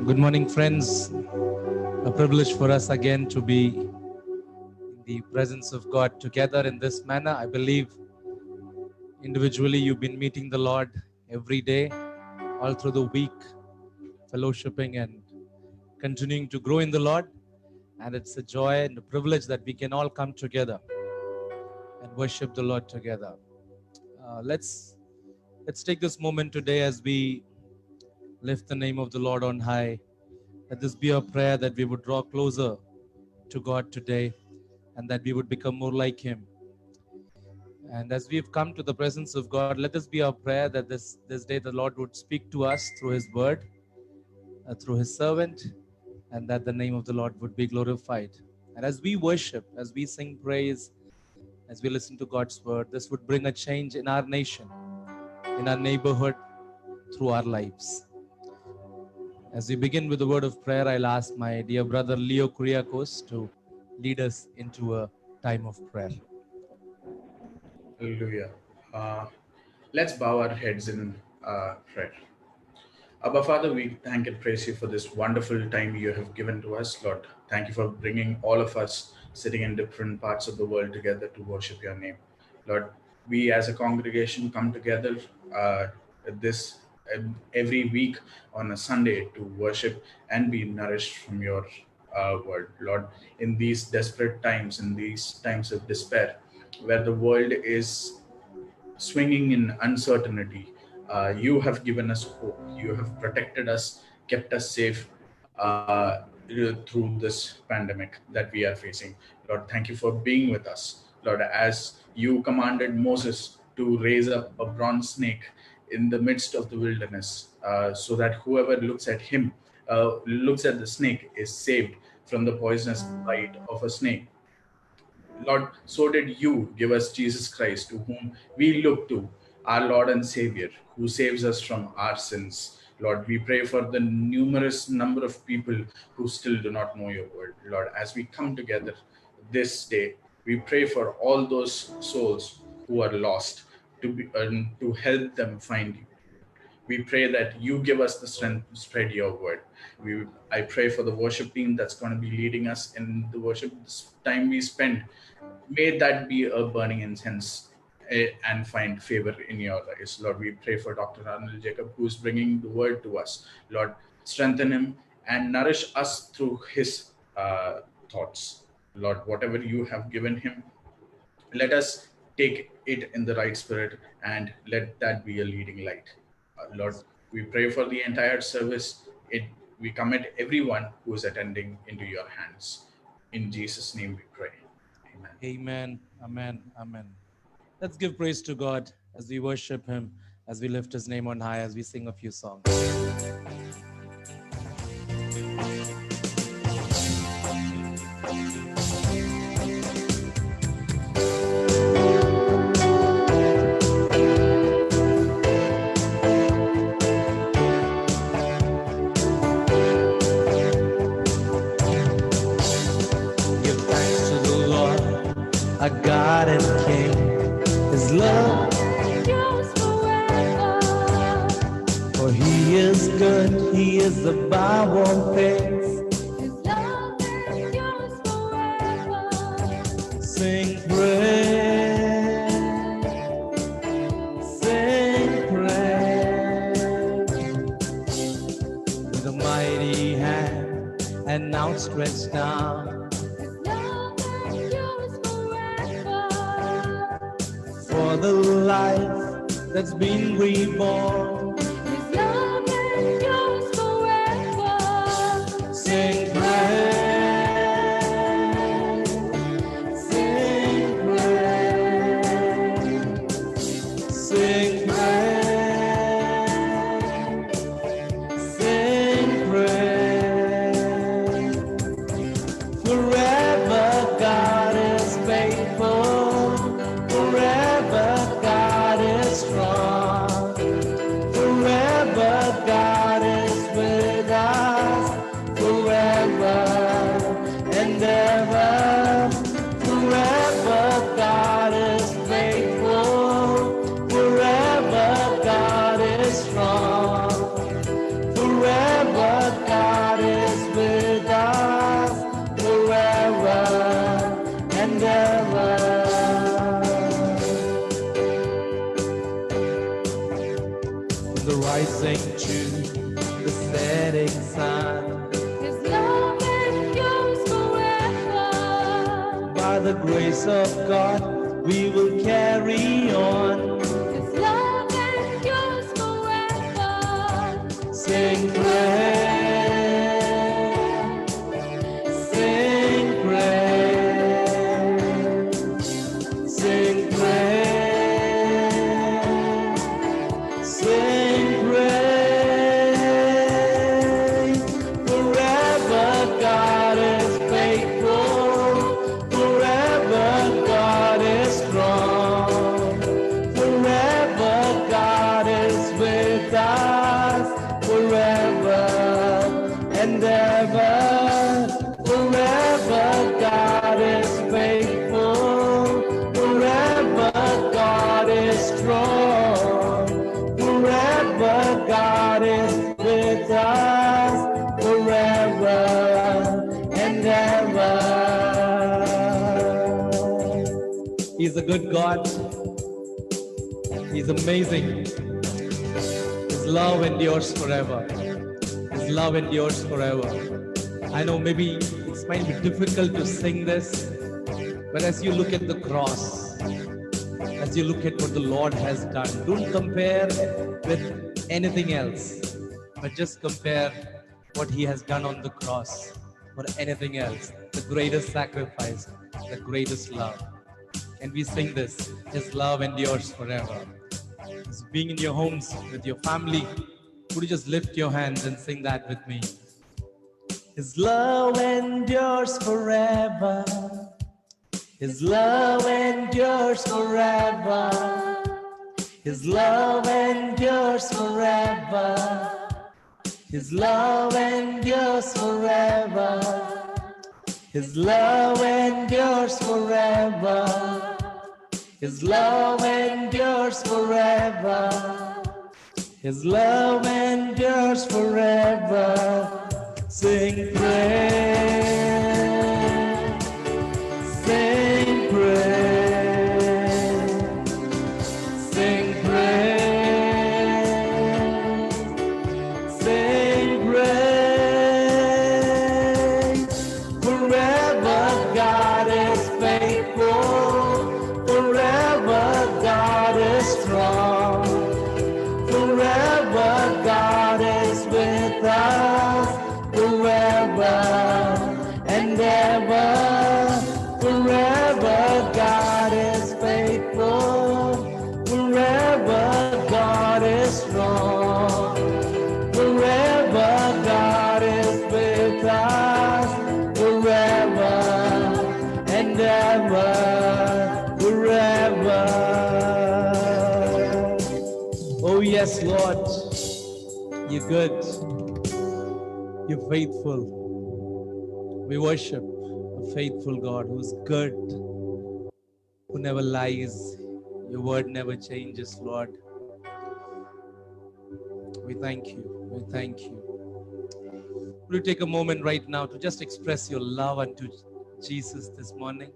Good morning, friends. A privilege for us again to be in the presence of God together in this manner. I believe individually you've been meeting the Lord every day, all through the week, fellowshipping and continuing to grow in the Lord. And it's a joy and a privilege that we can all come together and worship the Lord together. Let's take this moment today as we lift the name of the Lord on high. Let this be our prayer that we would draw closer to God today and that we would become more like Him. And as we've come to the presence of God, let this be our prayer that this day the Lord would speak to us through His word, through His servant, and that the name of the Lord would be glorified. And as we worship, as we sing praise, as we listen to God's word, this would bring a change in our nation, in our neighborhood, through our lives. As we begin with the word of prayer, I'll ask my dear brother Leo Kuriakos to lead us into a time of prayer. Hallelujah. Let's bow our heads in prayer. Abba Father, we thank and praise you for this wonderful time you have given to us, Lord. Thank you for bringing all of us sitting in different parts of the world together to worship your name. Lord, we as a congregation come together this every week on a Sunday to worship and be nourished from your word. Lord, in these desperate times, in these times of despair, where the world is swinging in uncertainty, you have given us hope. You have protected us, kept us safe through this pandemic that we are facing. Lord, thank you for being with us. Lord, as you commanded Moses to raise up a bronze snake in the midst of the wilderness, so that whoever looks at him, looks at the snake, is saved from the poisonous bite of a snake. Lord, so did you give us Jesus Christ, to whom we look to, our Lord and Savior, who saves us from our sins. Lord, we pray for the numerous number of people who still do not know your word. Lord, as we come together this day, we pray for all those souls who are lost, to help them find you. We pray that you give us the strength to spread your word. I pray for the worship team that's going to be leading us in the worship. This time we spend, may that be a burning incense, and find favor in your eyes. Lord, we pray for Dr. Arnold Jacob, who is bringing the word to us. Lord, strengthen him and nourish us through his thoughts. Lord, whatever you have given him, let us take it in the right spirit and let that be a leading light. Lord, we pray for the entire service. We commit everyone who is attending into your hands. In Jesus' name we pray. Amen. Amen. Amen. Amen. Let's give praise to God as we worship Him, as we lift His name on high, as we sing a few songs. Give thanks to the Lord, our God and King. His love endures forever. For He is good, He is above all things. His love endures forever. Sing praise, sing praise. With a mighty hand and outstretched arm, His love endures forever. for the life that's been reborn. His love endures forever. Sing praise, sing praise, sing praise, sing praise. Forever God is faithful, forever God is strong. setting sun. His love endures forever. By the grace of God, we will carry on. His love endures forever. Sing praise, sing praise, sing praise, sing praise. Forever God is faithful, forever God is strong, forever God is with us, forever and ever. Forever God is faithful, forever God is strong, forever God is with us, forever and ever. He's a good God. He's amazing. His love endures forever. His love endures forever. I know maybe it might be difficult to sing this, but as you look at the cross, as you look at what the Lord has done, don't compare with anything else, but just compare what He has done on the cross or anything else. The greatest sacrifice, the greatest love. And we sing this, His love endures forever. It's being in your homes with your family. Could you just lift your hands and sing that with me? His love endures forever. His love endures forever. His love endures forever. His love endures forever. His love endures forever. His love endures forever. His love endures forever. Sing praise, sing praise, sing praise, sing praise. Forever God is faithful, forever God is strong, forever God is with us, forever and ever. Forever God is faithful, forever God is strong, forever God is with us, forever and ever, forever. Oh yes, Lord, you're good. You're faithful. We worship a faithful God who's good, who never lies. Your word never changes, Lord. We thank you. We thank you. Will you take a moment right now to just express your love unto Jesus this morning?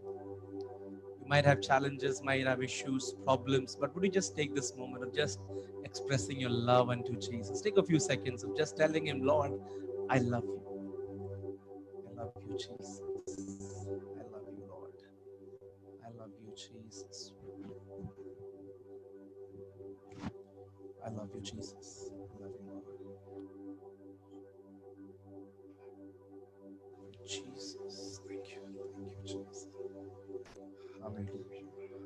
You might have challenges, might have issues, problems, but would you just take this moment of just expressing your love unto Jesus? Take a few seconds of just telling Him, Lord, I love you. I love you, Jesus. I love you, Lord. I love you, Jesus. I love you, Jesus. I love you, Lord. Jesus. Thank you. Thank you, Jesus. Hallelujah.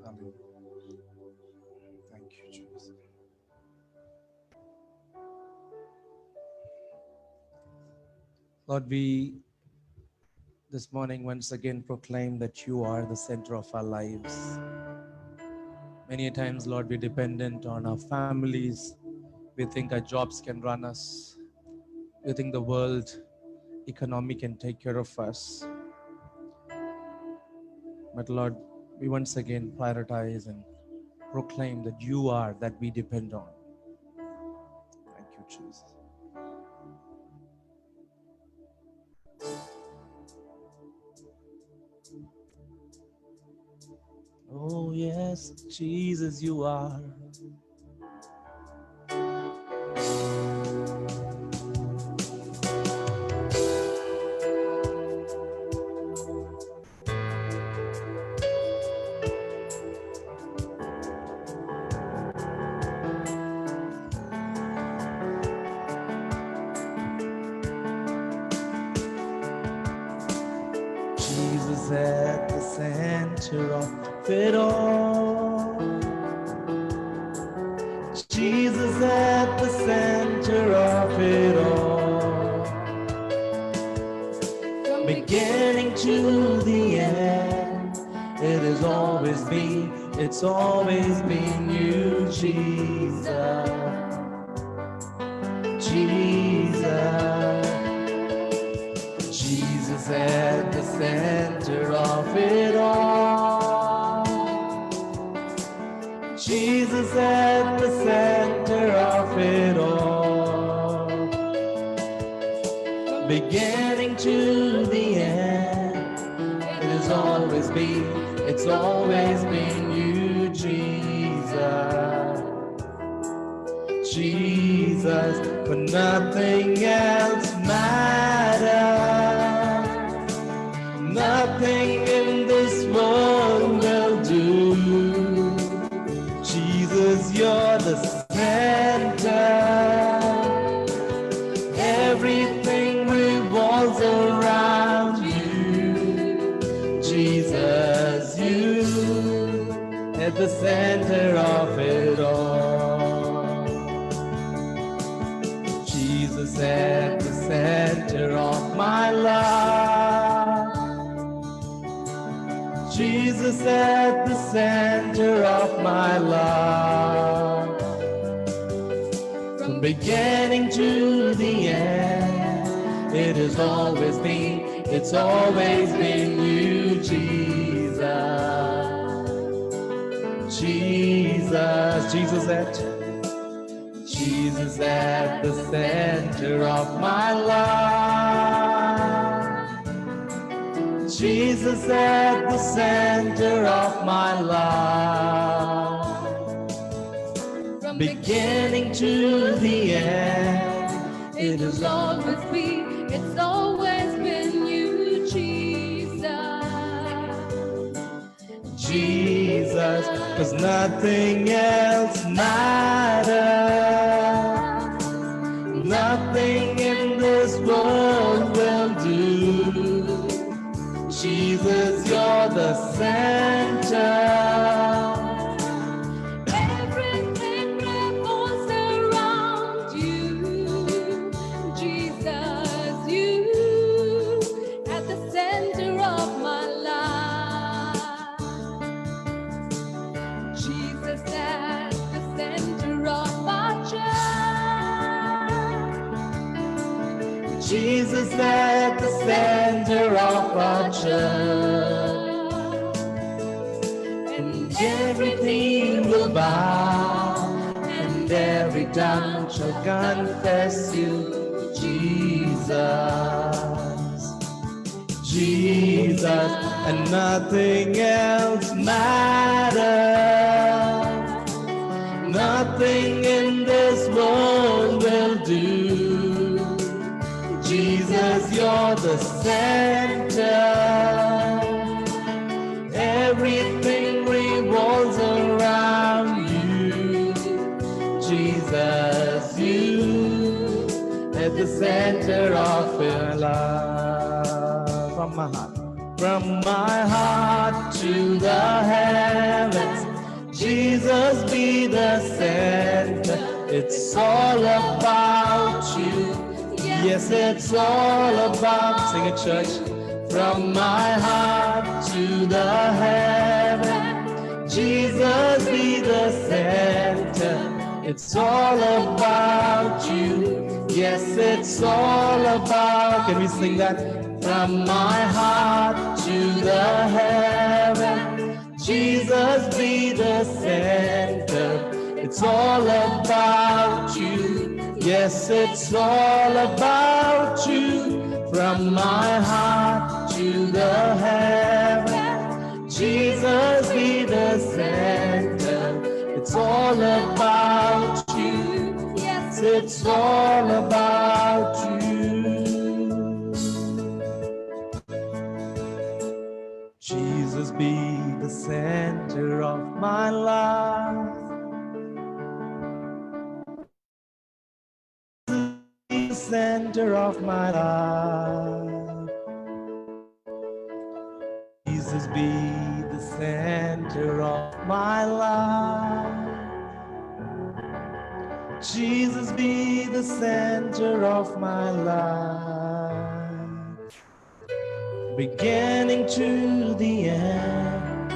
Hallelujah. Thank you, Jesus. Lord, we this morning once again proclaim that you are the center of our lives. Many times, Lord, we're dependent on our families. We think our jobs can run us. We think the world economy can take care of us. But Lord, we once again prioritize and proclaim that you are that we depend on. Thank you, Jesus. Oh yes, Jesus, you are. Jesus at the center of it all. Jesus at the center of it all. From Beginning to the end, it has always been, it's always been you, Jesus. Jesus. Jesus at the center of it all. Jesus at the center of it all. Beginning to the end, it has always been, it's always been you, Jesus. Jesus, but nothing else matters. Nothing in this world will do. Jesus, you're the center. Everything revolves around you. Jesus, you at the center of it all. Jesus at the center of my life. Jesus at the center of my life. From beginning to the end, it has always been, it's always been you, Jesus. Jesus, Jesus at the center of my life. Jesus at the center of my life. From beginning to the end, it has always been, it's always been you, Jesus. Jesus, 'cause nothing else matters. Nothing in this world will do. Jesus, you're the center. everything revolves around you. Jesus, you at the center of my life. Jesus at the center of my church. Jesus at the center of our church. And everything will bow, and every tongue shall confess you, Jesus. Jesus, and nothing else matters. Nothing in this world will do. Jesus, you're the center. Everything revolves around you. Jesus, you at the center of your life. From my heart to the heavens, Jesus be the center. It's all about you. Yes, it's all about, sing it, church. From my heart to the heaven, Jesus be the center. It's all about you. Yes, it's all about, can we sing that? From my heart to the heaven, Jesus be the center. It's all about you. Yes, it's all about you. From my heart to the heaven, Jesus be the center. It's all about you. Yes, it's all about you. Jesus be the center of my life. The center of my life. Jesus be the center of my life. Jesus be the center of my life. Beginning to the end,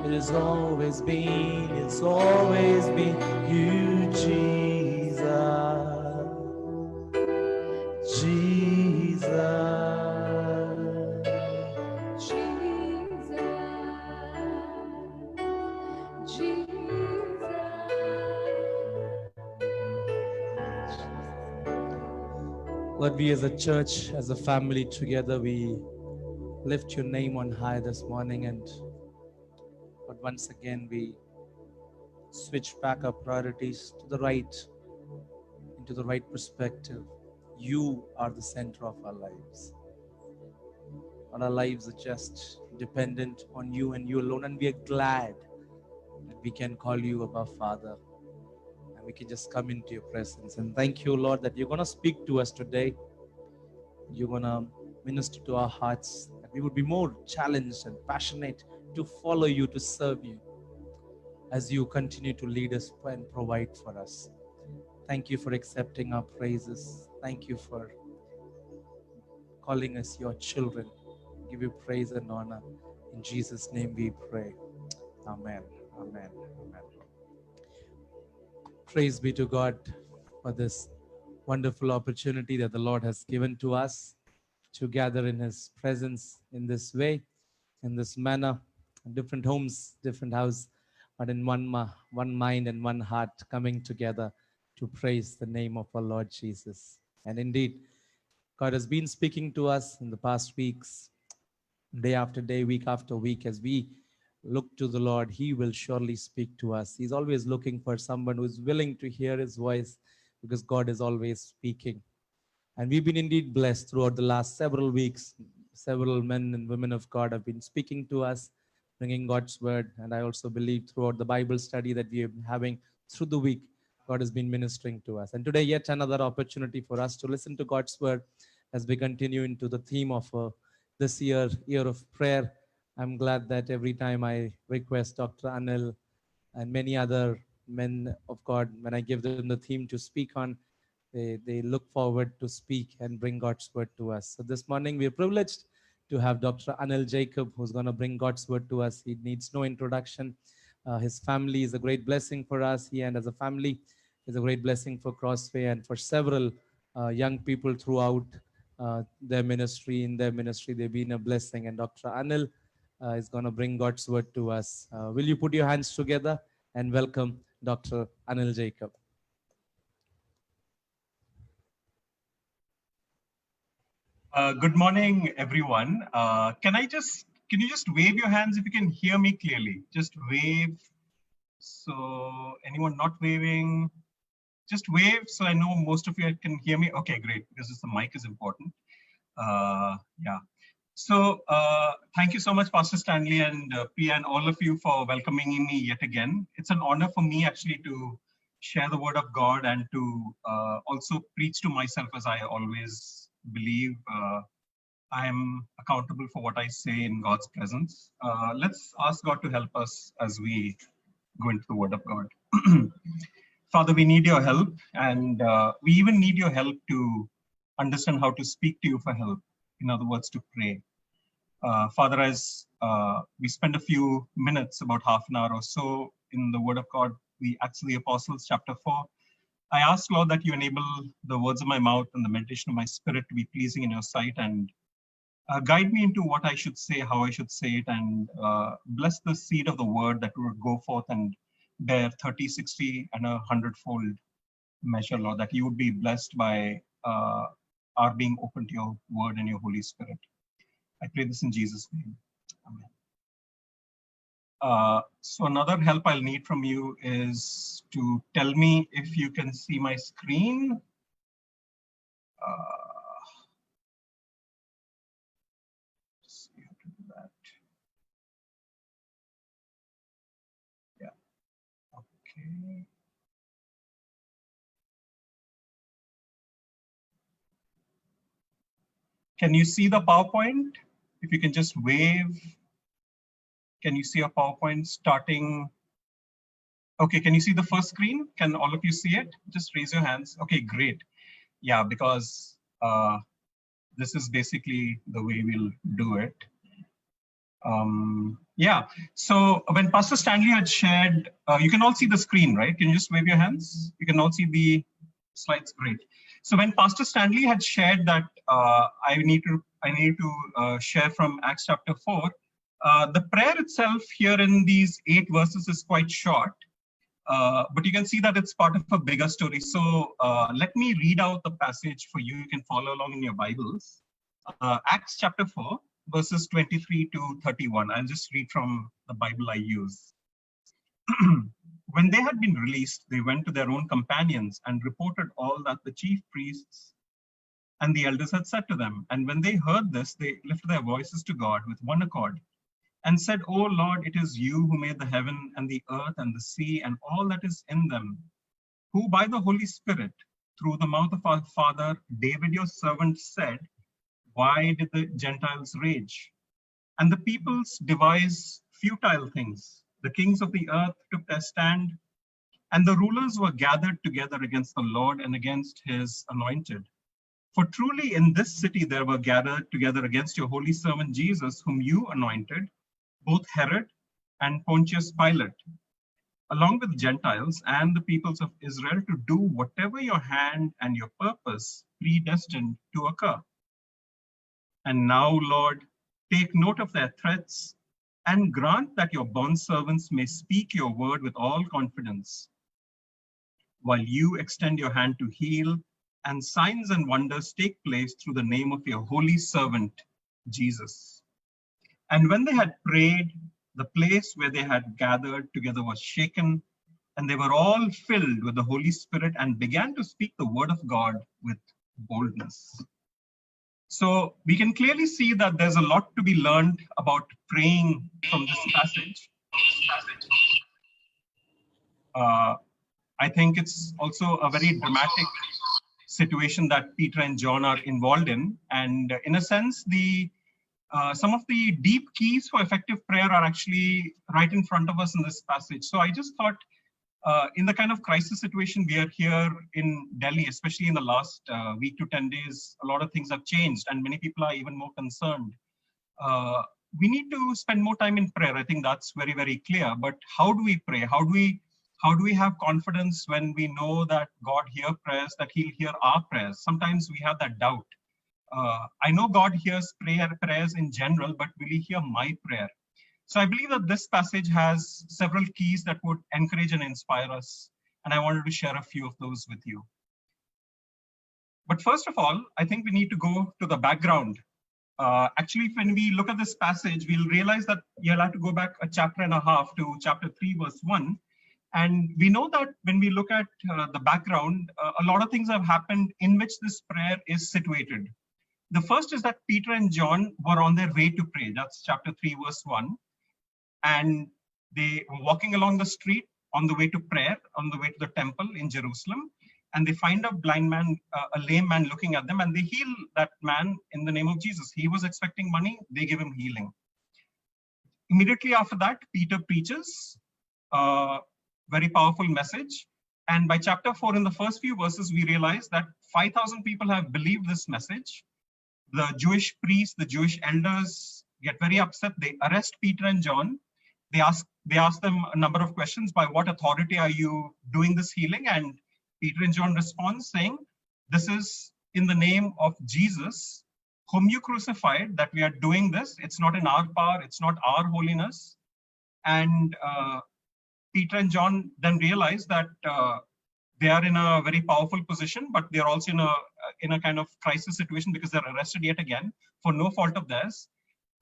it has always been, it's always been you, Jesus. Jesus. Lord, we as a church, as a family together, we lift your name on high this morning. And Lord, once again, we switch back our priorities to the right, into the right perspective. You are the center of our lives. And our lives are just dependent on you and you alone. And we are glad that we can call you our Father. And we can just come into your presence. And thank you, Lord, that you're going to speak to us today. You're going to minister to our hearts. That we would be more challenged and passionate to follow you, to serve you, as you continue to lead us and provide for us. Thank you for accepting our praises. Thank you for calling us your children. Give you praise and honor. In Jesus' name we pray. Amen. Amen. Amen. Praise be to God for this wonderful opportunity that the Lord has given to us to gather in His presence in this way, in this manner, different homes, different house, but in one mind and one heart coming together to praise the name of our Lord Jesus. And indeed, God has been speaking to us in the past weeks, day after day, week after week. As we look to the Lord, He will surely speak to us. He's always looking for someone who is willing to hear His voice, because God is always speaking. And we've been indeed blessed throughout the last several weeks. Several men and women of God have been speaking to us, bringing God's word. And I also believe throughout the Bible study that we are having through the week, God has been ministering to us. And today, yet another opportunity for us to listen to God's word as we continue into the theme of this year of prayer. I'm glad that every time I request Dr. Anil and many other men of God, when I give them the theme to speak on, they look forward to speak and bring God's word to us. So this morning we are privileged to have Dr. Anil Jacob, who's going to bring God's word to us. He needs no introduction. His family is a great blessing for us. He and as a family is a great blessing for Crossway and for several young people throughout their ministry. In their ministry, they've been a blessing. And Dr. Anil is going to bring God's word to us. Will you put your hands together and welcome Dr. Anil Jacob? Good morning, everyone. Can you just wave your hands if you can hear me clearly? Just wave. So anyone not waving, just wave so I know most of you can hear me. Okay, great, because the mic is important. Yeah. So thank you so much, Pastor Stanley and Priya and all of you for welcoming me yet again. It's an honor for me actually to share the word of God and to also preach to myself, as I always believe I am accountable for what I say in God's presence. Let's ask God to help us as we go into the word of God. Father, we need your help, and we even need your help to understand how to speak to you for help. In other words, to pray. Father, as we spend a few minutes, about half an hour or so, in the word of God, the Acts of the Apostles, chapter 4, I ask, Lord, that you enable the words of my mouth and the meditation of my spirit to be pleasing in your sight, and guide me into what I should say, how I should say it, and bless the seed of the word that will go forth and bear 30, 60, and 100-fold measure, Lord, that you would be blessed by our being open to your word and your Holy Spirit. I pray this in Jesus' name. Amen. So another help I'll need from you is to tell me if you can see my screen. So you have to do that. Yeah. Okay. Can you see the PowerPoint? If you can just wave. Can you see a PowerPoint starting? Okay, can you see the first screen? Can all of you see it? Just raise your hands. Okay, great. Yeah, because this is basically the way we'll do it. Yeah, so when Pastor Stanley had shared, you can all see the screen, right? Can you just wave your hands? You can all see the slides, great. So when Pastor Stanley had shared that I need to share from Acts chapter 4, the prayer itself here in these 8 verses is quite short, but you can see that it's part of a bigger story. So let me read out the passage for you. You can follow along in your Bibles. Acts chapter 4, verses 23 to 31. I'll just read from the Bible I use. When they had been released, they went to their own companions and reported all that the chief priests and the elders had said to them. And when they heard this, they lifted their voices to God with one accord and said, O Lord, it is you who made the heaven and the earth and the sea and all that is in them, who by the Holy Spirit, through the mouth of our father David your servant said, why did the Gentiles rage? And the peoples devise futile things. The kings of the earth took their stand, and the rulers were gathered together against the Lord and against his anointed. For truly in this city there were gathered together against your holy servant Jesus, whom you anointed, both Herod and Pontius Pilate, along with Gentiles and the peoples of Israel, to do whatever your hand and your purpose predestined to occur. And now, Lord, take note of their threats and grant that your bondservants may speak your word with all confidence, while you extend your hand to heal, and signs and wonders take place through the name of your holy servant, Jesus. And when they had prayed, the place where they had gathered together was shaken, and they were all filled with the Holy Spirit and began to speak the word of God with boldness. So we can clearly see that there's a lot to be learned about praying from this passage. I think it's also a very dramatic situation that Peter and John are involved in. And in a sense, some of the deep keys for effective prayer are actually right in front of us in this passage. So I just thought, in the kind of crisis situation we are here in Delhi, especially in the last week to 10 days, a lot of things have changed and many people are even more concerned. We need to spend more time in prayer. I think that's very, very clear. But how do we pray? How do we have confidence when we know that God hears prayers, that he'll hear our prayers? Sometimes we have that doubt. I know God hears prayers in general, but will he hear my prayer? So I believe that this passage has several keys that would encourage and inspire us. And I wanted to share a few of those with you. But first of all, I think we need to go to the background. Actually, when we look at this passage, we'll realize that you'll have to go back a chapter and a half to chapter 3, verse 1. And we know that when we look at the background, a lot of things have happened in which this prayer is situated. The first is that Peter and John were on their way to pray. That's chapter 3, verse 1. And they were walking along the street on the way to prayer, on the way to the temple in Jerusalem. And they find a blind man, a lame man looking at them, and they heal that man in the name of Jesus. He was expecting money, they give him healing. Immediately after that, Peter preaches a very powerful message. And by chapter 4, in the first few verses, we realize that 5,000 people have believed this message. The Jewish priests, the Jewish elders get very upset. They arrest Peter and John. They ask them a number of questions. By what authority are you doing this healing? And Peter and John respond saying, this is in the name of Jesus, whom you crucified, that we are doing this. It's not in our power. It's not our holiness. And Peter and John then realize that they are in a very powerful position, but they're also in a kind of crisis situation because they're arrested yet again for no fault of theirs.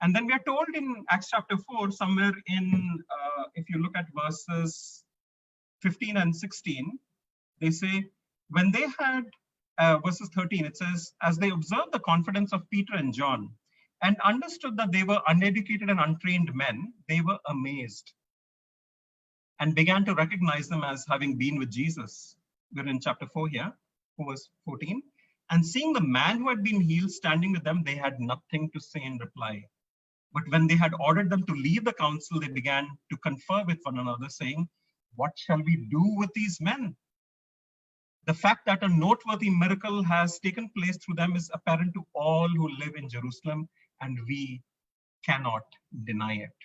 And then we are told in Acts chapter 4, somewhere in, if you look at verses 15 and 16, they say, when they had, verses 13, it says, as they observed the confidence of Peter and John and understood that they were uneducated and untrained men, they were amazed and began to recognize them as having been with Jesus. We're in chapter 4 here, verse 14. And seeing the man who had been healed standing with them, they had nothing to say in reply. But when they had ordered them to leave the council, they began to confer with one another, saying, "What shall we do with these men?" The fact that a noteworthy miracle has taken place through them is apparent to all who live in Jerusalem, and we cannot deny it.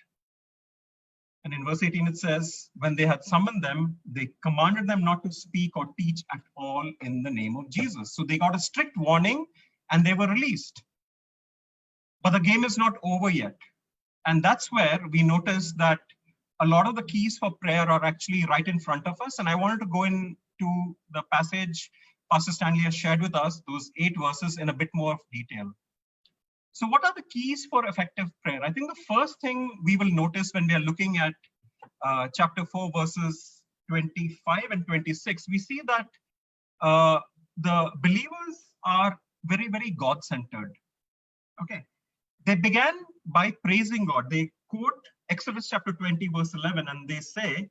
And in verse 18, it says, when they had summoned them, they commanded them not to speak or teach at all in the name of Jesus. So they got a strict warning and they were released. But the game is not over yet. And that's where we notice that a lot of the keys for prayer are actually right in front of us. And I wanted to go into the passage Pastor Stanley has shared with us, those 8 verses, in a bit more detail. So what are the keys for effective prayer? I think the first thing we will notice when we are looking at chapter 4, verses 25 and 26, we see that the believers are very, very God-centered. Okay. They began by praising God. They quote Exodus chapter 20, verse 11, and they say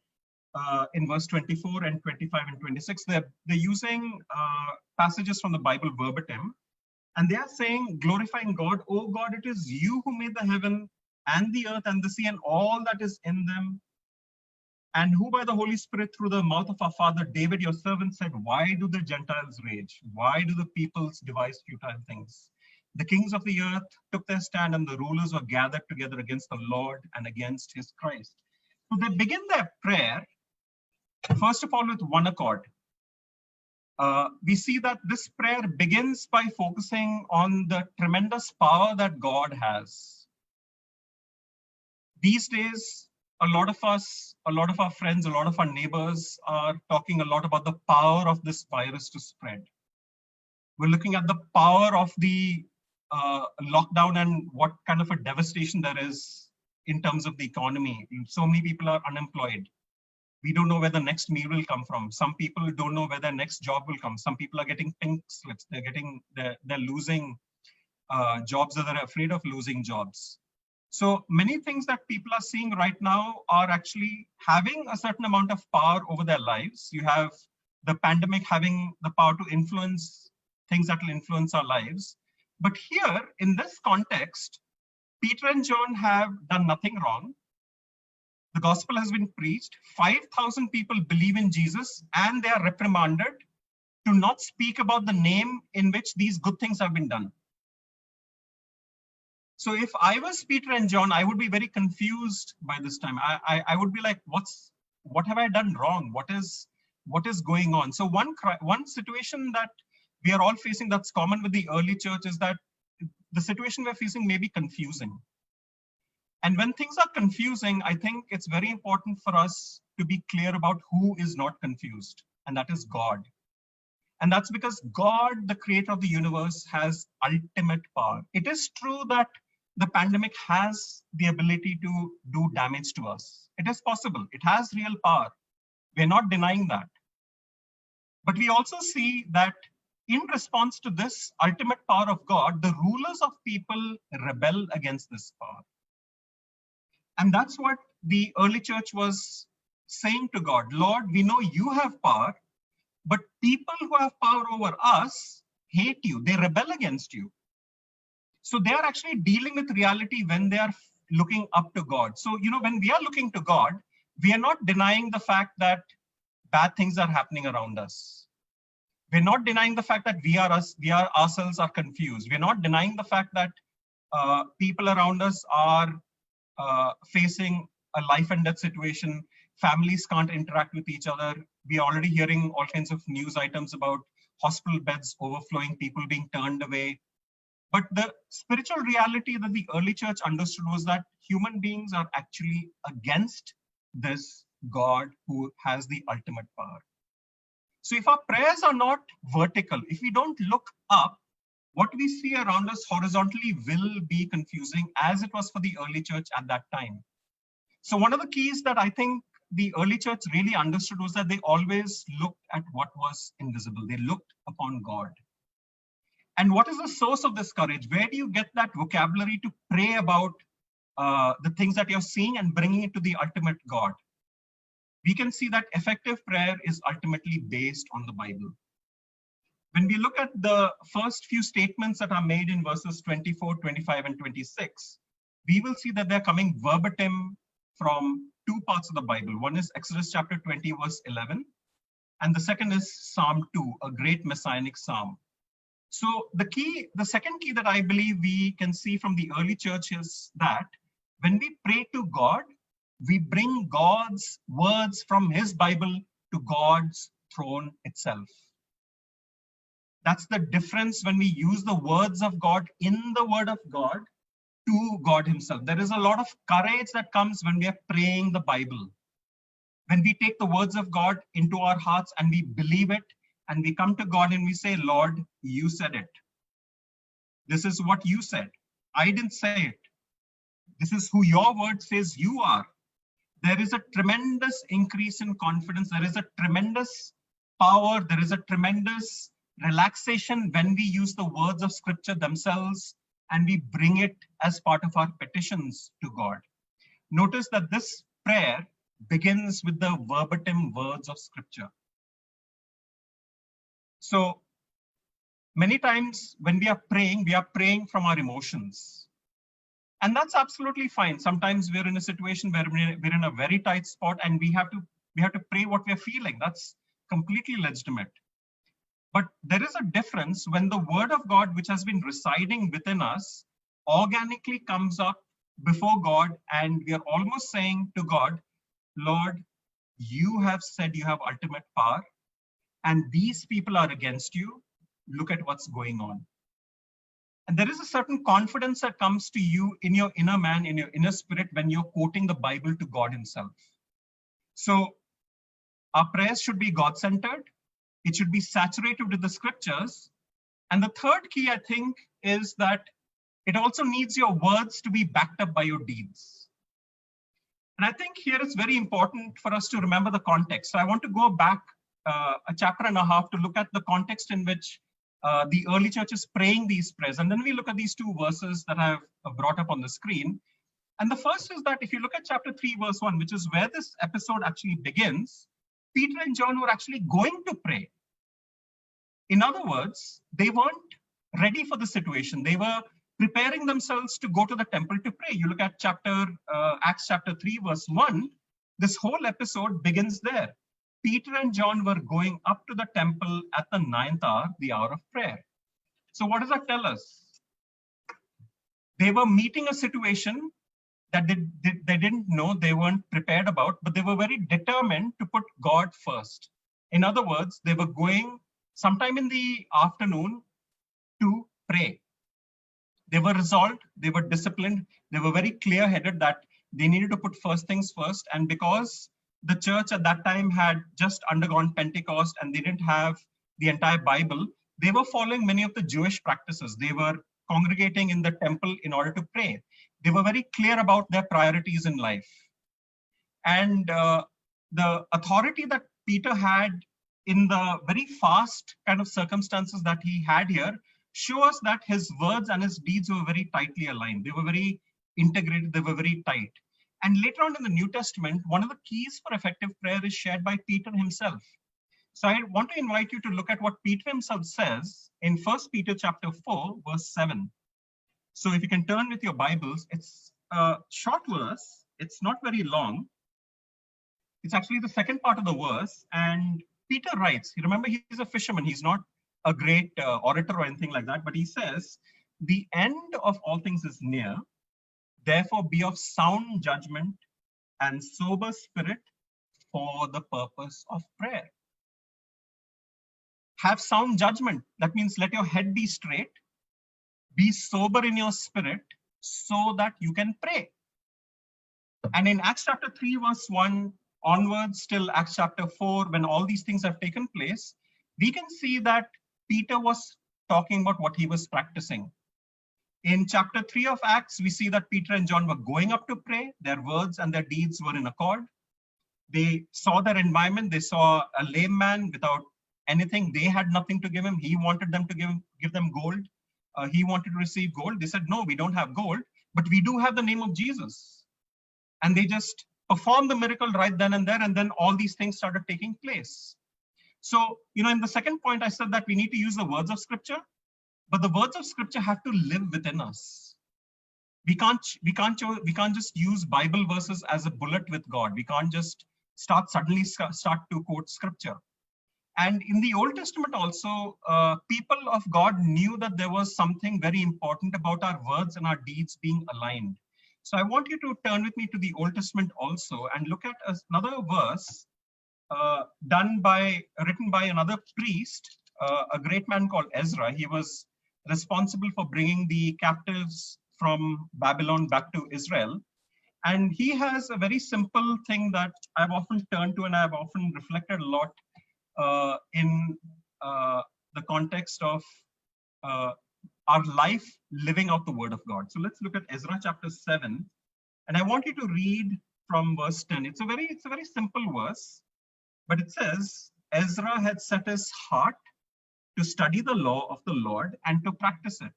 in verse 24 and 25 and 26, they're using passages from the Bible verbatim. And they are saying, glorifying God, "Oh God, it is you who made the heaven and the earth and the sea and all that is in them, and who by the Holy Spirit through the mouth of our father David, your servant, said, why do the Gentiles rage? Why do the peoples devise futile things? The kings of the earth took their stand, and the rulers were gathered together against the Lord and against his Christ." So they begin their prayer, first of all, with one accord. We see that this prayer begins by focusing on the tremendous power that God has. These days, a lot of us, a lot of our friends, a lot of our neighbors are talking a lot about the power of this virus to spread. We're looking at the power of the lockdown and what kind of a devastation there is in terms of the economy. So many people are unemployed. We don't know where the next meal will come from. Some people don't know where their next job will come. Some people are getting pink slips. They're losing jobs, or they're afraid of losing jobs. So many things that people are seeing right now are actually having a certain amount of power over their lives. You have the pandemic having the power to influence things that will influence our lives. But here, in this context, Peter and John have done nothing wrong. The gospel has been preached. 5,000 people believe in Jesus, and they are reprimanded to not speak about the name in which these good things have been done. So if I was Peter and John, I would be very confused by this time. I would be like, what have I done wrong? What is going on? So one situation that we are all facing that's common with the early church is that the situation we're facing may be confusing. And when things are confusing, I think it's very important for us to be clear about who is not confused, and that is God. And that's because God, the creator of the universe, has ultimate power. It is true that the pandemic has the ability to do damage to us. It is possible. It has real power. We're not denying that. But we also see that in response to this ultimate power of God, the rulers of people rebel against this power. And that's what the early church was saying to God. Lord, we know you have power, but people who have power over us hate you. They rebel against you. So they are actually dealing with reality when they are looking up to God. So, when we are looking to God, we are not denying the fact that bad things are happening around us. We're not denying the fact that we ourselves are confused. We're not denying the fact that people around us are facing a life and death situation. Families can't interact with each other. We are already hearing all kinds of news items about hospital beds overflowing, people being turned away. But the spiritual reality that the early church understood was that human beings are actually against this God who has the ultimate power. So if our prayers are not vertical, if we don't look up, what we see around us horizontally will be confusing, as it was for the early church at that time. So one of the keys that I think the early church really understood was that they always looked at what was invisible. They looked upon God. And what is the source of this courage? Where do you get that vocabulary to pray about the things that you're seeing and bringing it to the ultimate God? We can see that effective prayer is ultimately based on the Bible. When we look at the first few statements that are made in verses 24, 25, and 26, we will see that they're coming verbatim from two parts of the Bible. One is Exodus chapter 20, verse 11, and the second is Psalm 2, a great messianic psalm. So the second key that I believe we can see from the early church is that when we pray to God, we bring God's words from his Bible to God's throne itself. That's the difference when we use the words of God in the word of God to God himself. There is a lot of courage that comes when we are praying the Bible. When we take the words of God into our hearts and we believe it, and we come to God and we say, Lord, you said it. This is what you said. I didn't say it. This is who your word says you are. There is a tremendous increase in confidence. There is a tremendous power. There is a tremendous relaxation when we use the words of scripture themselves and we bring it as part of our petitions to God. Notice that this prayer begins with the verbatim words of scripture. So many times when we are praying from our emotions. And that's absolutely fine. Sometimes we're in a situation where we're in a very tight spot and we have to pray what we're feeling. That's completely legitimate. But there is a difference when the word of God, which has been residing within us, organically comes up before God, and we are almost saying to God, Lord, you have said you have ultimate power, and these people are against you. Look at what's going on. And there is a certain confidence that comes to you in your inner man, in your inner spirit, when you're quoting the Bible to God himself. So our prayers should be God-centered. It should be saturated with the scriptures. And the third key, I think, is that it also needs your words to be backed up by your deeds. And I think here it's very important for us to remember the context. So I want to go back a chapter and a half to look at the context in which the early church is praying these prayers. And then we look at these two verses that I've brought up on the screen. And the first is that if you look at chapter 3, verse 1, which is where this episode actually begins, Peter and John were actually going to pray. In other words, they weren't ready for the situation. They were preparing themselves to go to the temple to pray. You look at Acts chapter 3, verse 1, this whole episode begins there. Peter and John were going up to the temple at the 9th hour, the hour of prayer. So what does that tell us? They were meeting a situation that they didn't know, they weren't prepared about, but they were very determined to put God first. In other words, they were going sometime in the afternoon to pray. They were resolved, they were disciplined, they were very clear-headed that they needed to put first things first. And because the church at that time had just undergone Pentecost and they didn't have the entire Bible, they were following many of the Jewish practices. They were congregating in the temple in order to pray. They were very clear about their priorities in life. And the authority that Peter had in the very fast kind of circumstances that he had here show us that his words and his deeds were very tightly aligned. They were very integrated, they were very tight. And later on in the New Testament, one of the keys for effective prayer is shared by Peter himself. So I want to invite you to look at what Peter himself says in 1 Peter chapter 4, verse 7. So if you can turn with your Bibles, it's a short verse. It's not very long. It's actually the second part of the verse. And Peter writes, you remember he's a fisherman. He's not a great orator or anything like that, but he says, the end of all things is near. Therefore, be of sound judgment and sober spirit for the purpose of prayer. Have sound judgment. That means let your head be straight. Be sober in your spirit so that you can pray. And in Acts chapter 3, verse 1 onwards till Acts chapter 4, when all these things have taken place, we can see that Peter was talking about what he was practicing. In chapter 3 of Acts, we see that Peter and John were going up to pray. Their words and their deeds were in accord. They saw their environment. They saw a lame man without anything. They had nothing to give him. He wanted them to give them gold. He wanted to receive gold. They said, no, we don't have gold, but we do have the name of Jesus. And they just performed the miracle right then and there. And then all these things started taking place. So, in the second point, I said that we need to use the words of scripture. But the words of scripture have to live within us. We can't just use Bible verses as a bullet with God. We can't just start to quote scripture. And in the Old Testament also, people of God knew that there was something very important about our words and our deeds being aligned. So I want you to turn with me to the Old Testament also and look at another verse written by another priest, a great man called Ezra. He was responsible for bringing the captives from Babylon back to Israel. And he has a very simple thing that I've often turned to and I've often reflected a lot in the context of our life living out the word of God. So let's look at Ezra chapter 7. And I want you to read from verse 10. It's a very simple verse, but it says, Ezra had set his heart to study the law of the Lord and to practice it,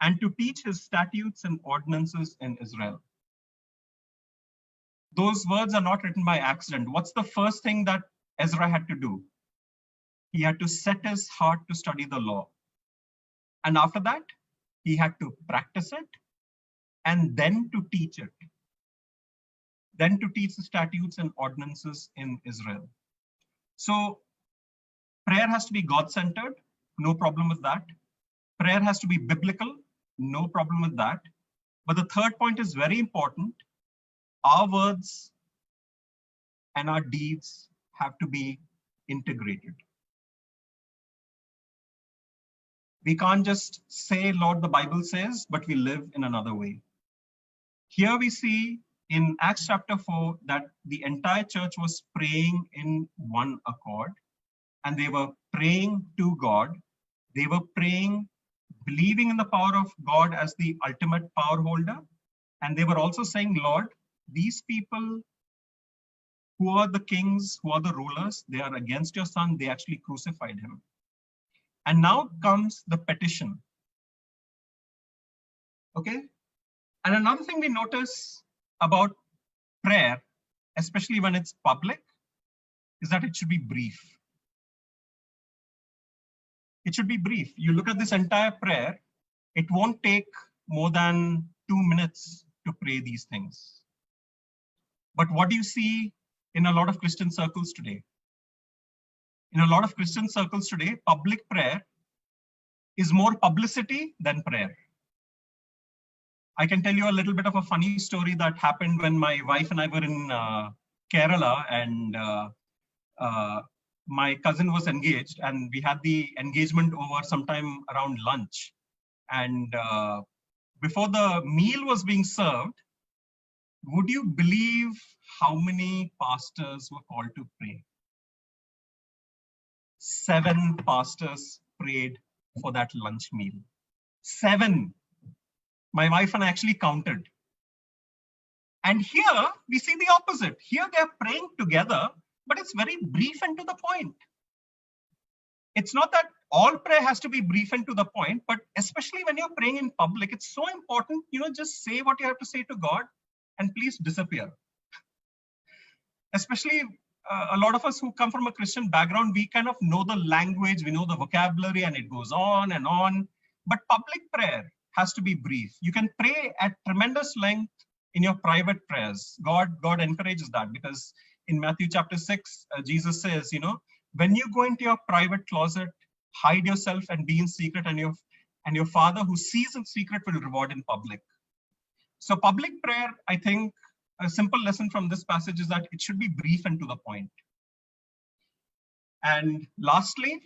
and to teach his statutes and ordinances in Israel. Those words are not written by accident. What's the first thing that Ezra had to do? He had to set his heart to study the law. And after that, he had to practice it and then to teach it. Then to teach the statutes and ordinances in Israel. So prayer has to be God-centered, no problem with that. Prayer has to be biblical, no problem with that. But the third point is very important. Our words and our deeds have to be integrated. We can't just say, Lord, the Bible says, but we live in another way. Here we see in Acts chapter 4 that the entire church was praying in one accord, and they were praying to God. They were praying, believing in the power of God as the ultimate power holder. And they were also saying, Lord, these people who are the kings, who are the rulers, they are against your son. They actually crucified him. And now comes the petition. Okay? And another thing we notice about prayer, especially when it's public, is that it should be brief. It should be brief. You look at this entire prayer, it won't take more than 2 minutes to pray these things. But what do you see in a lot of Christian circles today? In a lot of Christian circles today, public prayer is more publicity than prayer. I can tell you a little bit of a funny story that happened when my wife and I were in Kerala, and my cousin was engaged, and we had the engagement over sometime around lunch. And before the meal was being served, would you believe how many pastors were called to pray? 7 pastors prayed for that lunch meal. 7. My wife and I actually counted. And here we see the opposite. Here they're praying together, but it's very brief and to the point. It's not that all prayer has to be brief and to the point, but especially when you're praying in public, it's so important, just say what you have to say to God and please disappear. Especially a lot of us who come from a Christian background, we kind of know the language, we know the vocabulary, and it goes on and on. But public prayer has to be brief. You can pray at tremendous length in your private prayers. God encourages that, because in Matthew chapter 6, Jesus says, when you go into your private closet, hide yourself and be in secret, and your Father who sees in secret will reward in public. So public prayer, I think, a simple lesson from this passage is that it should be brief and to the point. And lastly,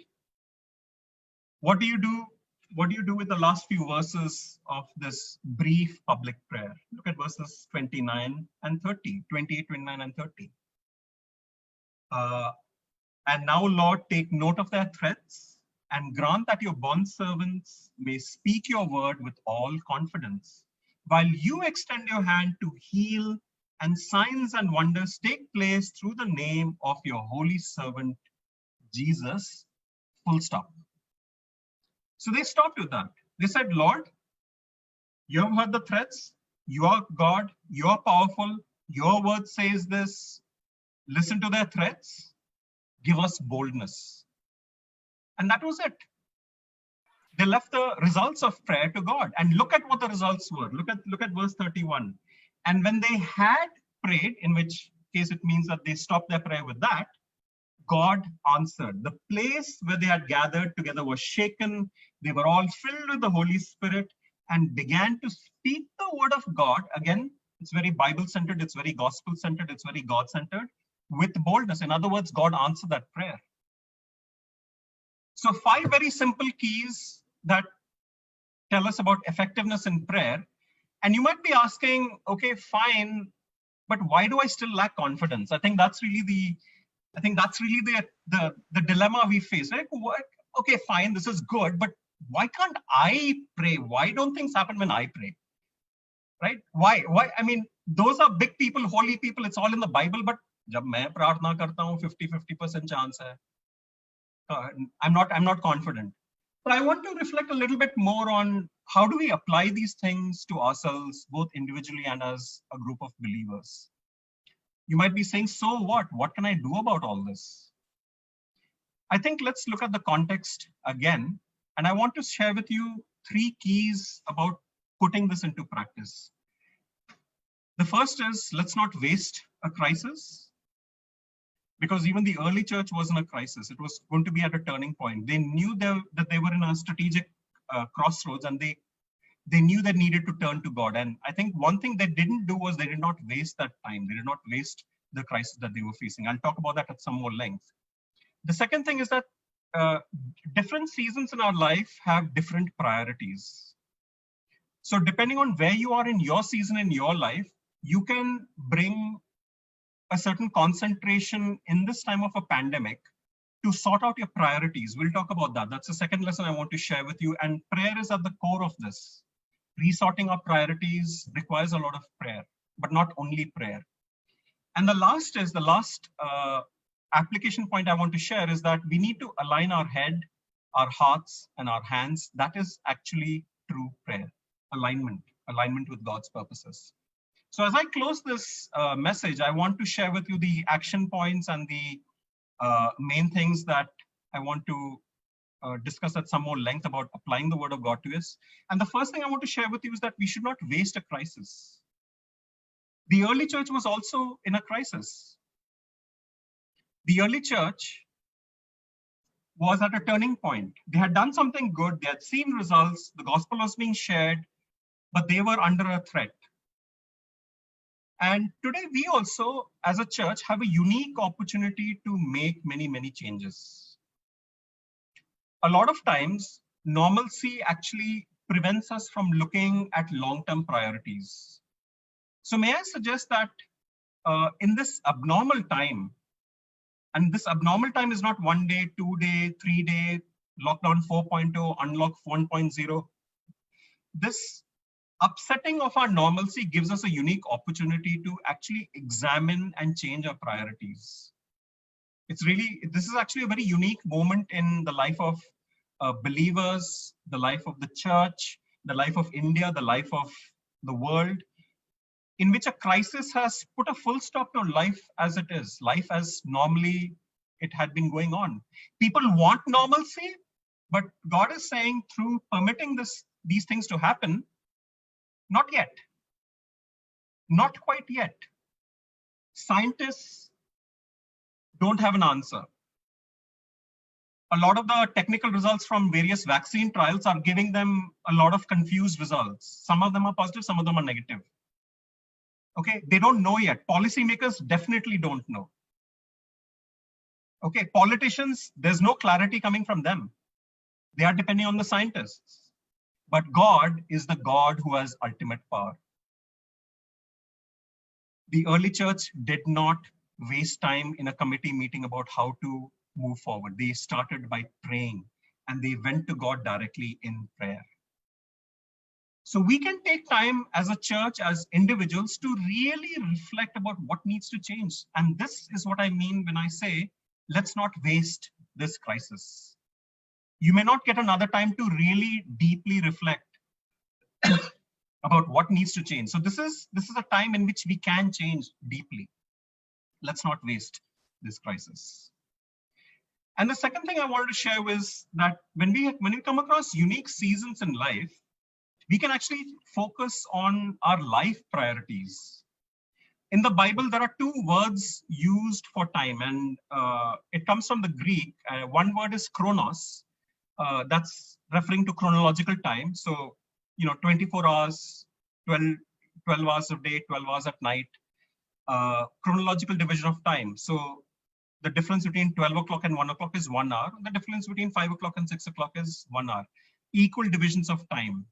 what do you do with the last few verses of this brief public prayer? Look at verses 29 and 30, 28, 29 and 30. And now, Lord, take note of their threats and grant that your bondservants may speak your word with all confidence, while you extend your hand to heal, and signs and wonders take place through the name of your holy servant, Jesus, full stop. So they stopped with that. They said, Lord, you have heard the threats. You are God. You are powerful. Your word says this. Listen to their threats. Give us boldness. And that was it. They left the results of prayer to God. And look at what the results were. Look at verse 31. And when they had prayed, in which case it means that they stopped their prayer with that, God answered. The place where they had gathered together was shaken. They were all filled with the Holy Spirit and began to speak the word of God. Again, it's very Bible-centered, it's very gospel-centered, it's very God-centered, with boldness. In other words, God answered that prayer. So 5 very simple keys that tell us about effectiveness in prayer. And you might be asking, okay, fine, but why do I still lack confidence? I think that's really the dilemma we face. Like, what? Okay, fine, this is good, but why can't I pray? Why don't things happen when I pray? Right? Why? I mean, those are big people, holy people. It's all in the Bible. But जब मैं प्रार्थना करता हूँ, 50% chance है. I'm not confident. But I want to reflect a little bit more on how do we apply these things to ourselves, both individually and as a group of believers. You might be saying, so what? What can I do about all this? I think let's look at the context again. And I want to share with you 3 keys about putting this into practice. The first is, let's not waste a crisis. Because even the early church was in a crisis. It was going to be at a turning point. They knew that they were in a strategic crossroads, and they knew they needed to turn to God. And I think one thing they didn't do was they did not waste that time. They did not waste the crisis that they were facing. I'll talk about that at some more length. The second thing is that different seasons in our life have different priorities. So depending on where you are in your season in your life, you can bring a certain concentration in this time of a pandemic to sort out your priorities. We'll talk about that. That's the second lesson I want to share with you. And prayer is at the core of this. Resorting our priorities requires a lot of prayer, but not only prayer. And the last application point I want to share is that we need to align our head, our hearts, and our hands. That is actually true prayer. Alignment with God's purposes. So as I close this message, I want to share with you the action points and the main things that I want to discuss at some more length about applying the word of God to us. And the first thing I want to share with you is that we should not waste a crisis. The early church was also in a crisis. The early church was at a turning point. They had done something good. They had seen results. The gospel was being shared, but they were under a threat. And today we also, as a church, have a unique opportunity to make many, many changes. A lot of times, normalcy actually prevents us from looking at long-term priorities. So may I suggest that in this abnormal time, and this abnormal time is not 1 day, 2 day, 3 day, lockdown 4.0, unlock 1.0. This upsetting of our normalcy gives us a unique opportunity to actually examine and change our priorities. This is actually a very unique moment in the life of believers, the life of the church, the life of India, the life of the world, in which a crisis has put a full stop to life as it is, life as normally it had been going on. People want normalcy, but God is saying through permitting these things to happen, not yet. Not quite yet. Scientists don't have an answer. A lot of the technical results from various vaccine trials are giving them a lot of confused results. Some of them are positive, some of them are negative. Okay, they don't know yet. Policymakers definitely don't know. Okay, politicians, there's no clarity coming from them. They are depending on the scientists. But God is the God who has ultimate power. The early church did not waste time in a committee meeting about how to move forward. They started by praying, and they went to God directly in prayer. So we can take time as a church, as individuals, to really reflect about what needs to change. And this is what I mean when I say, let's not waste this crisis. You may not get another time to really deeply reflect about what needs to change. So this is a time in which we can change deeply. Let's not waste this crisis. And the second thing I wanted to share was that when we come across unique seasons in life, we can actually focus on our life priorities. In the Bible, there are two words used for time, and it comes from the Greek. One word is chronos, that's referring to chronological time. So, 24 hours, 12 hours a day, 12 hours at night, chronological division of time. So the difference between 12 o'clock and 1 o'clock is 1 hour. The difference between 5 o'clock and 6 o'clock is 1 hour. Equal divisions of time.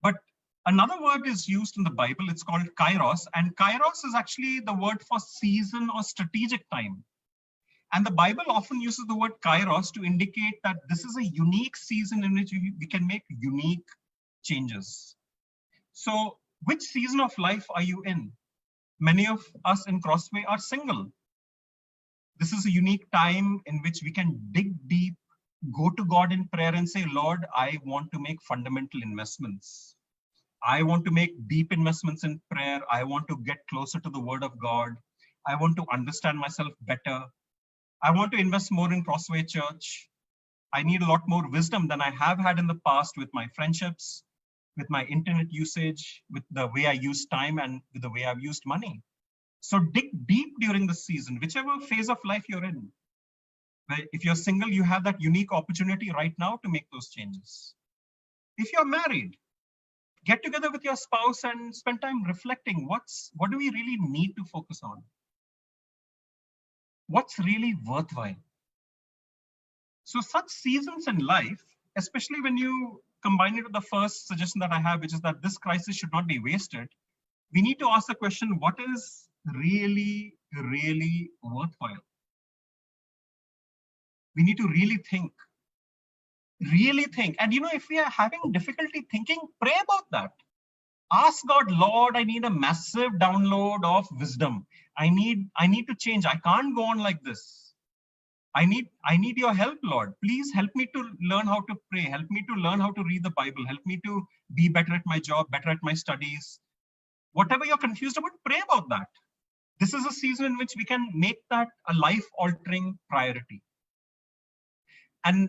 But another word is used in the Bible. It's called kairos. And kairos is actually the word for season or strategic time. And the Bible often uses the word kairos to indicate that this is a unique season in which we can make unique changes. So which season of life are you in? Many of us in Crossway are single. This is a unique time in which we can dig deep, go to God in prayer and say, Lord, I want to make fundamental investments. I want to make deep investments in prayer. I want to get closer to the word of God. I want to understand myself better. I want to invest more in Crossway Church. I need a lot more wisdom than I have had in the past with my friendships, with my internet usage, with the way I use time, and with the way I've used money. So dig deep during the season, whichever phase of life you're in. If you're single, you have that unique opportunity right now to make those changes. If you're married, get together with your spouse and spend time reflecting. What do we really need to focus on? What's really worthwhile? So such seasons in life, especially when you combine it with the first suggestion that I have, which is that this crisis should not be wasted, we need to ask the question, what is really, really worthwhile? We need to really think. And if we are having difficulty thinking, pray about that. Ask God, Lord, I need a massive download of wisdom. I need to change. I can't go on like this. I need your help, Lord. Please help me to learn how to pray. Help me to learn how to read the Bible. Help me to be better at my job, better at my studies. Whatever you're confused about, pray about that. This is a season in which we can make that a life-altering priority. And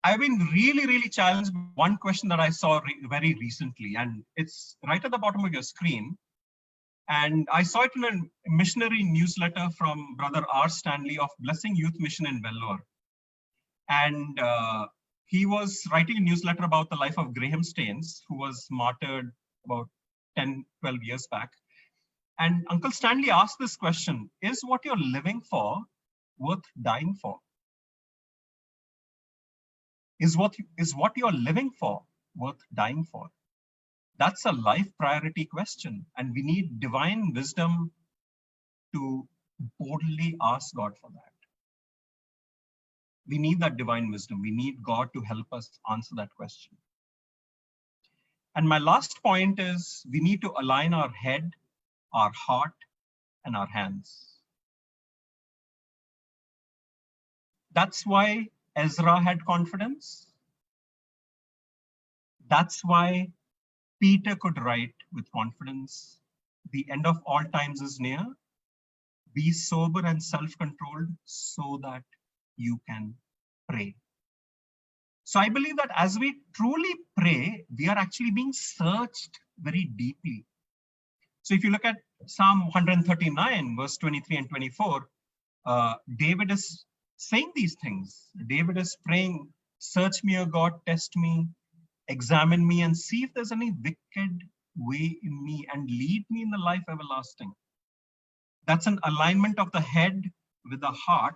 I've been really, really challenged by one question that I saw very recently, and it's right at the bottom of your screen. And I saw it in a missionary newsletter from Brother R. Stanley of Blessing Youth Mission in Vellore. And he was writing a newsletter about the life of Graham Staines, who was martyred about 10, 12 years back. And Uncle Stanley asked this question, is what you're living for worth dying for? Is what you're living for worth dying for? That's a life priority question. And we need divine wisdom to boldly ask God for that. We need that divine wisdom. We need God to help us answer that question. And my last point is we need to align our head, our heart, and our hands. That's why Ezra had confidence. That's why Peter could write with confidence, the end of all times is near. Be sober and self-controlled so that you can pray. So I believe that as we truly pray, we are actually being searched very deeply. So if you look at Psalm 139, verse 23 and 24, David is saying these things. David is praying, search me, O God, test me, examine me and see if there's any wicked way in me and lead me in the life everlasting. That's an alignment of the head with the heart,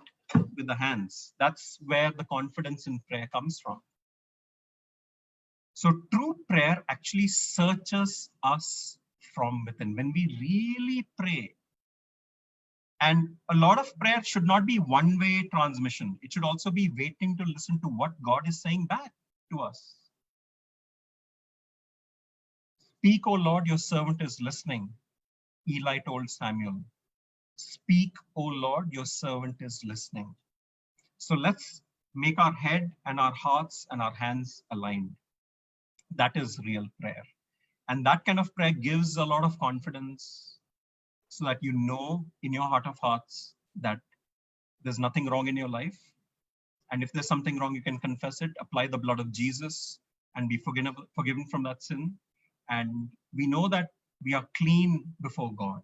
with the hands. That's where the confidence in prayer comes from. So true prayer actually searches us from within. When we really pray, and a lot of prayer should not be one-way transmission. It should also be waiting to listen to what God is saying back to us. Speak, O Lord, your servant is listening, Eli told Samuel. Speak, O Lord, your servant is listening. So let's make our head and our hearts and our hands aligned. That is real prayer. And that kind of prayer gives a lot of confidence so that you know in your heart of hearts that there's nothing wrong in your life. And if there's something wrong, you can confess it, apply the blood of Jesus, and be forgiven from that sin. And we know that we are clean before God.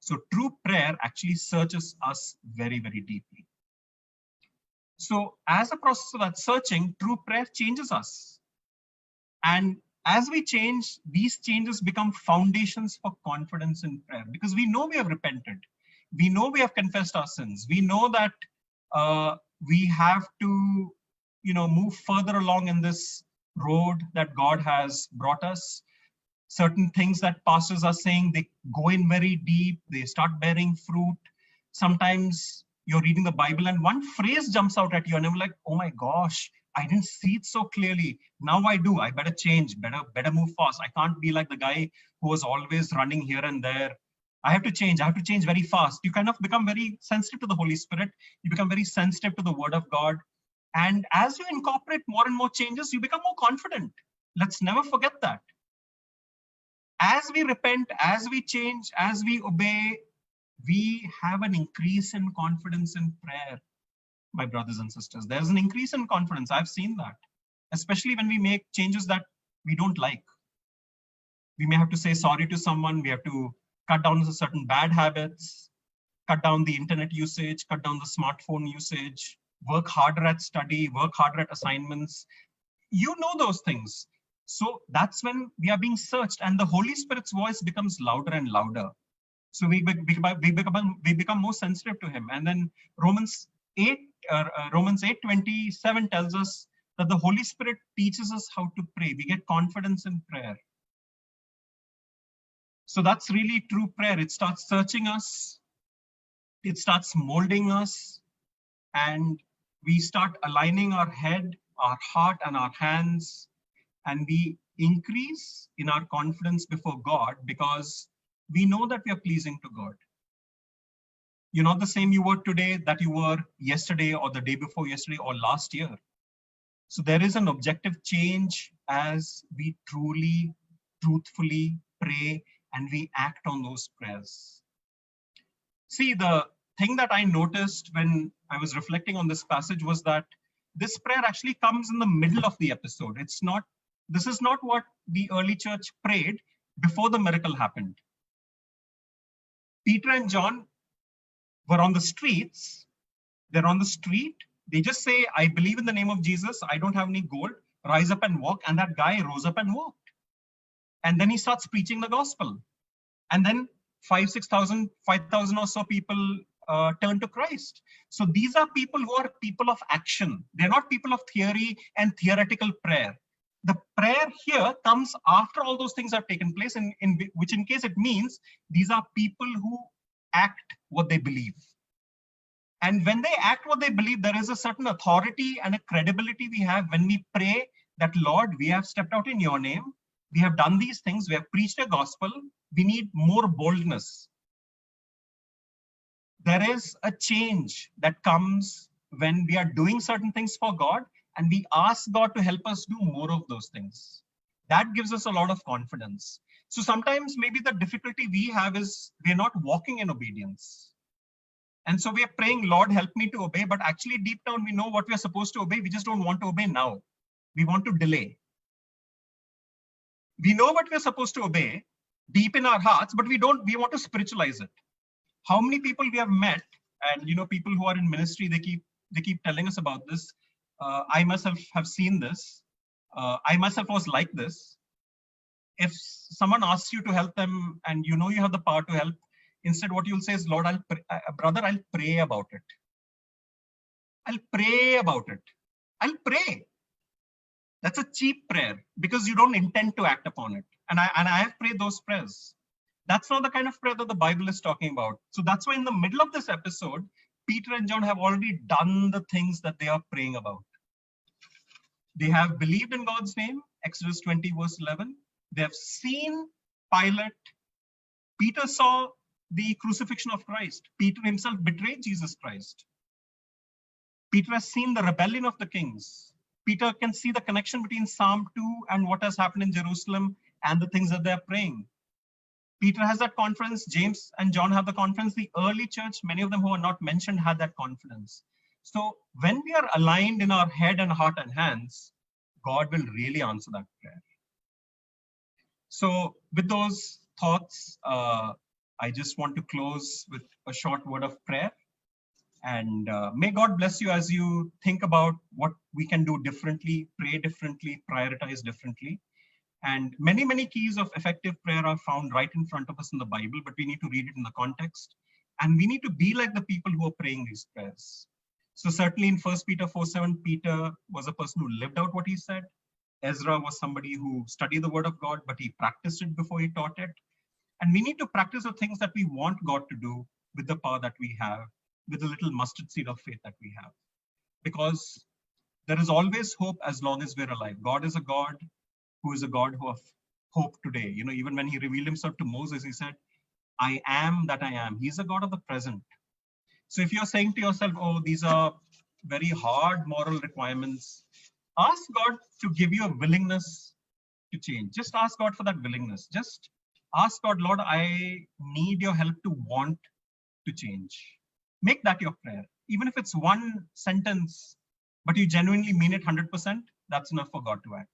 So true prayer actually searches us very, very deeply. So as a process of that searching, true prayer changes us. And as we change, these changes become foundations for confidence in prayer, because we know we have repented. We know we have confessed our sins. We know that we have to, move further along in this road that God has brought us. Certain things that pastors are saying, they go in very deep, they start bearing fruit. Sometimes you're reading the Bible and one phrase jumps out at you and I'm like, oh my gosh, I didn't see it so clearly. Now I do. I better change, better move fast. I can't be like the guy who was always running here and there. I have to change very fast. You kind of become very sensitive to the Holy Spirit. You become very sensitive to the Word of God. And as you incorporate more and more changes, you become more confident. Let's never forget that. As we repent, as we change, as we obey, we have an increase in confidence in prayer, my brothers and sisters. There's an increase in confidence. I've seen that, especially when we make changes that we don't like. We may have to say sorry to someone. We have to cut down on certain bad habits, cut down the internet usage, cut down the smartphone usage, work harder at study, work harder at assignments. You know those things. So that's when we are being searched and the Holy Spirit's voice becomes louder and louder. So we become more sensitive to him. And then Romans 8:27 tells us that the Holy Spirit teaches us how to pray. We get confidence in prayer. So that's really true prayer. It starts searching us. It starts molding us. And we start aligning our head, our heart, and our hands. And we increase in our confidence before God because we know that we are pleasing to God. You're not the same you were today that you were yesterday or the day before yesterday or last year. So there is an objective change as we truly, truthfully pray and we act on those prayers. See, the thing that I noticed when I was reflecting on this passage was that this prayer actually comes in the middle of the episode. This is not what the early church prayed before the miracle happened. Peter and John were on the streets. They're on the street. They just say, I believe in the name of Jesus. I don't have any gold. Rise up and walk. And that guy rose up and walked. And then he starts preaching the gospel. And then 5,000 or so people turn to Christ. So these are people who are people of action. They're not people of theory and theoretical prayer. The prayer here comes after all those things have taken place, which in case it means these are people who act what they believe. And when they act what they believe, there is a certain authority and a credibility we have when we pray that, Lord, we have stepped out in your name. We have done these things. We have preached a gospel. We need more boldness. There is a change that comes when we are doing certain things for God and we ask God to help us do more of those things. That gives us a lot of confidence. So sometimes maybe the difficulty we have is we're not walking in obedience. And so we are praying, Lord, help me to obey. But actually deep down, we know what we are supposed to obey. We just don't want to obey now. We want to delay. We know what we're supposed to obey deep in our hearts, but we want to spiritualize it. How many people we have met, and people who are in ministry, they keep telling us about this. I myself have seen this. I myself was like this. If someone asks you to help them and you know you have the power to help, instead what you'll say is, Lord, I'll pray about it. I'll pray about it. I'll pray. That's a cheap prayer because you don't intend to act upon it. And I have prayed those prayers. That's not the kind of prayer that the Bible is talking about. So that's why in the middle of this episode, Peter and John have already done the things that they are praying about. They have believed in God's name, Exodus 20, verse 11. They have seen Pilate. Peter saw the crucifixion of Christ. Peter himself betrayed Jesus Christ. Peter has seen the rebellion of the kings. Peter can see the connection between Psalm 2 and what has happened in Jerusalem and the things that they're praying. Peter has that confidence. James and John have the confidence. The early church, many of them who are not mentioned, had that confidence. So when we are aligned in our head and heart and hands, God will really answer that prayer. So with those thoughts, I just want to close with a short word of prayer. And may God bless you as you think about what we can do differently, pray differently, prioritize differently. And many, many keys of effective prayer are found right in front of us in the Bible, but we need to read it in the context. And we need to be like the people who are praying these prayers. So certainly in 1 Peter 4:7, Peter was a person who lived out what he said. Ezra was somebody who studied the word of God, but he practiced it before he taught it. And we need to practice the things that we want God to do with the power that we have, with the little mustard seed of faith that we have. Because there is always hope as long as we're alive. God is a God who is a God who of hope today. You know, even when he revealed himself to Moses, he said, I am that I am. He's a God of the present. So if you're saying to yourself, oh, these are very hard moral requirements, ask God to give you a willingness to change. Just ask God for that willingness. Just ask God, Lord, I need your help to want to change. Make that your prayer. Even if it's one sentence, but you genuinely mean it 100%, that's enough for God to act.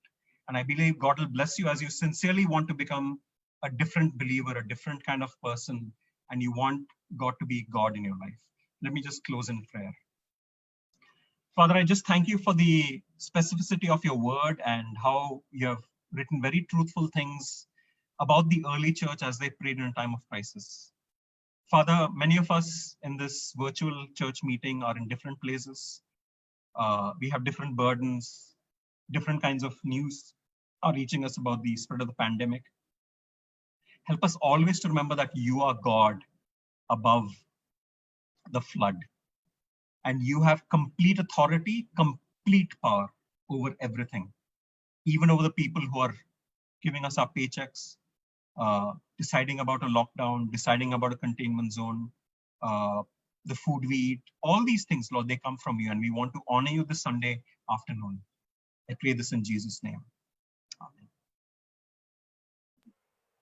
And I believe God will bless you as you sincerely want to become a different believer, a different kind of person, and you want God to be God in your life. Let me just close in prayer. Father, I just thank you for the specificity of your word and how you have written very truthful things about the early church as they prayed in a time of crisis. Father, many of us in this virtual church meeting are in different places. We have different burdens, different kinds of news are reaching us about the spread of the pandemic. Help us always to remember that you are God above the flood. And you have complete authority, complete power over everything, even over the people who are giving us our paychecks, deciding about a lockdown, deciding about a containment zone, the food we eat, all these things, Lord, they come from you, and we want to honor you this Sunday afternoon. I pray this in Jesus' name.